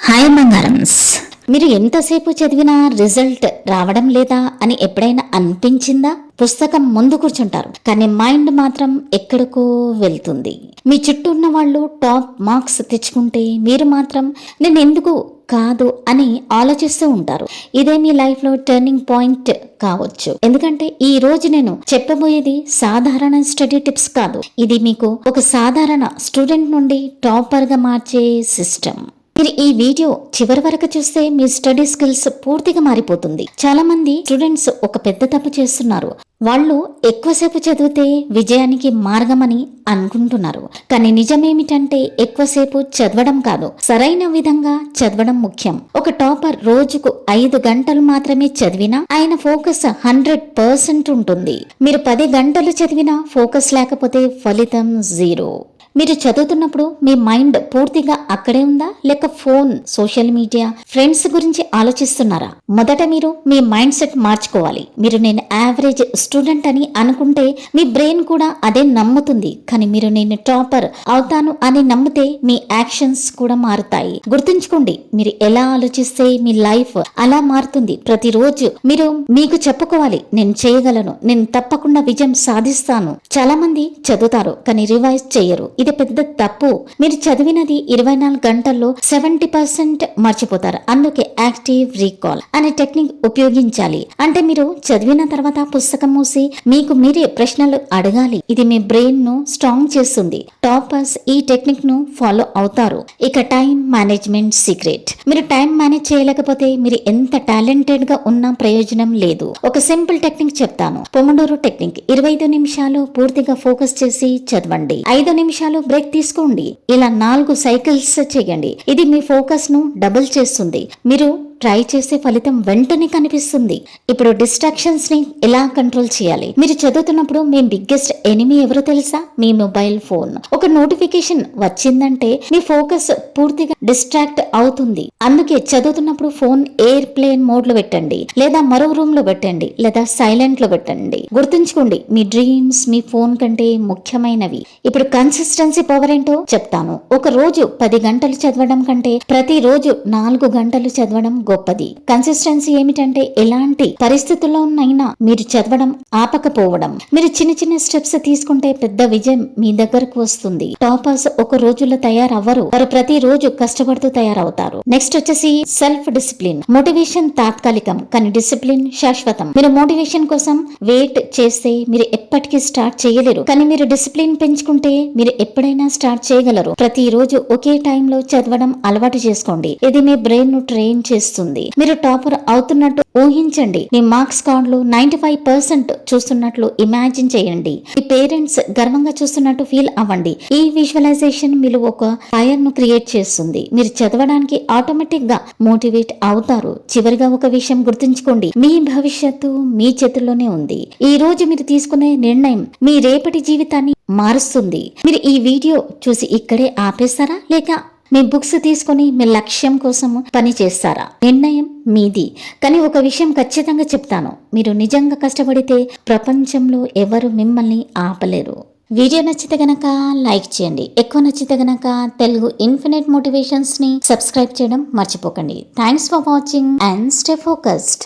Hi బంగారమ్స్, మీరు ఎంతసేపు చదివినా రిజల్ట్ రావడం లేదా అని ఎప్పుడైనా అనిపించిందా? పుస్తకం ముందు కూర్చుంటారు కానీ మైండ్ మాత్రం ఎక్కడికో వెళ్తుంది. మీ చుట్టూ ఉన్న వాళ్ళు టాప్ మార్క్స్ తెచ్చుకుంటే మీరు మాత్రం నేను ఎందుకు కాదు అని ఆలోచిస్తూ ఉంటారు. ఇదే మీ లైఫ్ లో టర్నింగ్ పాయింట్ కావచ్చు. ఎందుకంటే ఈ రోజు నేను చెప్పబోయేది సాధారణ స్టడీ టిప్స్ కాదు. ఇది మీకు ఒక సాధారణ స్టూడెంట్ నుండి టాపర్ గా మార్చే సిస్టమ్. మీరు ఈ వీడియో చివరి వరకు చూస్తే మీ స్టడీ స్కిల్స్ పూర్తిగా మారిపోతుంది. చాలా మంది స్టూడెంట్స్ ఒక పెద్ద తప్పు చేస్తున్నారు. వాళ్ళు ఎక్కువసేపు చదివితే విజయానికి మార్గమని అనుకుంటున్నారు. కానీ నిజమేమిటంటే ఎక్కువసేపు చదవడం కాదు, సరైన విధంగా చదవడం ముఖ్యం. ఒక టాపర్ రోజుకు 5 గంటలు మాత్రమే చదివినా ఆయన ఫోకస్ 100% ఉంటుంది. మీరు 10 గంటలు చదివినా ఫోకస్ లేకపోతే ఫలితం 0. మీరు చదువుతున్నప్పుడు మీ మైండ్ పూర్తిగా అక్కడే ఉందా, లేక ఫోన్, సోషల్ మీడియా, ఫ్రెండ్స్ గురించి ఆలోచిస్తున్నారా? మొదట మీరు మీ మైండ్ సెట్ మార్చుకోవాలి. మీరు నేను యావరేజ్ స్టూడెంట్ అని అనుకుంటే మీ బ్రెయిన్ కూడా అదే నమ్ముతుంది. కానీ మీరు నేను టాపర్ అవుతాను అని నమ్మితే మీ యాక్షన్స్ కూడా మారుతాయి. గుర్తుంచుకోండి, మీరు ఎలా ఆలోచిస్తే మీ లైఫ్ అలా మారుతుంది. ప్రతిరోజు మీరు మీకు చెప్పుకోవాలి, నేను చేయగలను, నేను తప్పకుండా విజయం సాధిస్తాను. చాలా మంది చదువుతారు కానీ రివైజ్ చేయరు. ఇది పెద్ద తప్పు. మీరు చదివినది 24 గంటల్లో 70% మర్చిపోతారు. అందుకే యాక్టివ్ రీకాల్ అనే టెక్నిక్ ఉపయోగించాలి. అంటే మీరు చదివిన తర్వాత పుస్తకం మూసి మీకు మీరే ప్రశ్నలు అడగాలి. ఇది మీ బ్రెయిన్ ను స్ట్రాంగ్ చేస్తుంది. టాపర్స్ ఈ టెక్నిక్ ను ఫాలో అవుతారు. ఇక టైం మేనేజ్మెంట్ సీక్రెట్. మీరు టైం మేనేజ్ చేయలేకపోతే మీరు ఎంత టాలెంటెడ్ గా ఉన్నా ప్రయోజనం లేదు. ఒక సింపుల్ టెక్నిక్ చెప్తాను, పొమోడోరో టెక్నిక్. 25 నిమిషాలు పూర్తిగా ఫోకస్ చేసి చదవండి, 5 నిమిషాలు బ్రేక్ తీసుకోండి. ఇలా 4 సైకిల్స్ చేయండి. ఇది మీ ఫోకస్ ను డబుల్ చేస్తుంది. మీరు ట్రై చేసే ఫలితం వెంటనే కనిపిస్తుంది. ఇప్పుడు డిస్ట్రాక్షన్స్ ని ఎలా కంట్రోల్ చేయాలి? మీరు చదువుతున్నప్పుడు మీ బిగ్గెస్ట్ ఎనిమీ ఎవరో తెలుసా? మీ మొబైల్ ఫోన్. ఒక నోటిఫికేషన్ వచ్చిందంటే మీ ఫోకస్ పూర్తిగా డిస్ట్రాక్ట్ అవుతుంది. అందుకే చదువుతున్నప్పుడు ఫోన్ ఎయిర్ ప్లేన్ మోడ్ లో పెట్టండి, లేదా మరో రూమ్ లో పెట్టండి, లేదా సైలెంట్ లో పెట్టండి. గుర్తుంచుకోండి, మీ డ్రీమ్స్ మీ ఫోన్ కంటే ముఖ్యమైనవి. ఇప్పుడు కన్సిస్టెన్సీ పవర్ ఏంటో చెప్తాను. ఒక రోజు 10 గంటలు చదవడం కంటే ప్రతిరోజు 4 గంటలు చదవడం గొప్పది. కన్సిస్టెన్సీ ఏమిటంటే ఎలాంటి పరిస్థితుల్లోనైనా మీరు చదవడం ఆపకపోవడం. మీరు చిన్న చిన్న స్టెప్స్ తీసుకుంటే పెద్ద విజయం మీ దగ్గరకు వస్తుంది. టాపర్స్ ఒక రోజులో తయారవ్వరు, వారు ప్రతి రోజు కష్టపడుతూ తయారవుతారు. నెక్స్ట్ వచ్చేసి సెల్ఫ్ డిసిప్లిన్. మోటివేషన్ తాత్కాలికం కానీ డిసిప్లిన్ శాశ్వతం. మీరు మోటివేషన్ కోసం వెయిట్ చేస్తే మీరు ఎప్పటికీ స్టార్ట్ చేయలేరు. కానీ మీరు డిసిప్లిన్ పెంచుకుంటే మీరు ఎప్పుడైనా స్టార్ట్ చేయగలరు. ప్రతి రోజు ఒకే టైంలో చదవడం అలవాటు చేసుకోండి. ఇది మీ బ్రెయిన్ ను ట్రైన్ చేస్తుంది. మీరు టాపర్ అవుతున్నట్టు ఊహించండి. మీ మార్క్స్ కార్డులు 95% చూస్తున్నట్లు ఇమాజిన్ చేయండి. మీ పేరెంట్స్ గర్వంగా చూస్తున్నట్టు ఫీల్ అవ్వండి. ఈ విజువలైజేషన్ మీలో ఒక ఫైర్ ను క్రియేట్ చేస్తుంది. మీరు చదవడానికి ఆటోమేటిక్ గా మోటివేట్ అవుతారు. చివరిగా ఒక విషయం గుర్తుంచుకోండి, మీ భవిష్యత్తు మీ చేతుల్లోనే ఉంది. ఈ రోజు మీరు తీసుకునే నిర్ణయం మీ రేపటి జీవితాన్ని మారుస్తుంది. మీరు ఈ వీడియో చూసి ఇక్కడే ఆపేస్తారా, లేక మీ బుక్స్ తీసుకుని మీ లక్ష్యం కోసం పని చేస్తారా? నిర్ణయం మీది. కానీ ఒక విషయం ఖచ్చితంగా చెప్తాను, మీరు నిజంగా కష్టపడితే ప్రపంచంలో ఎవరు మిమ్మల్ని ఆపలేరు. వీడియో నచ్చితే గనక లైక్ చేయండి. ఎక్కువ నచ్చితే గనక తెలుగు ఇన్ఫినిట్ మోటివేషన్స్ ని సబ్స్క్రైబ్ చేయడం మర్చిపోకండి. Thanks for watching and stay focused.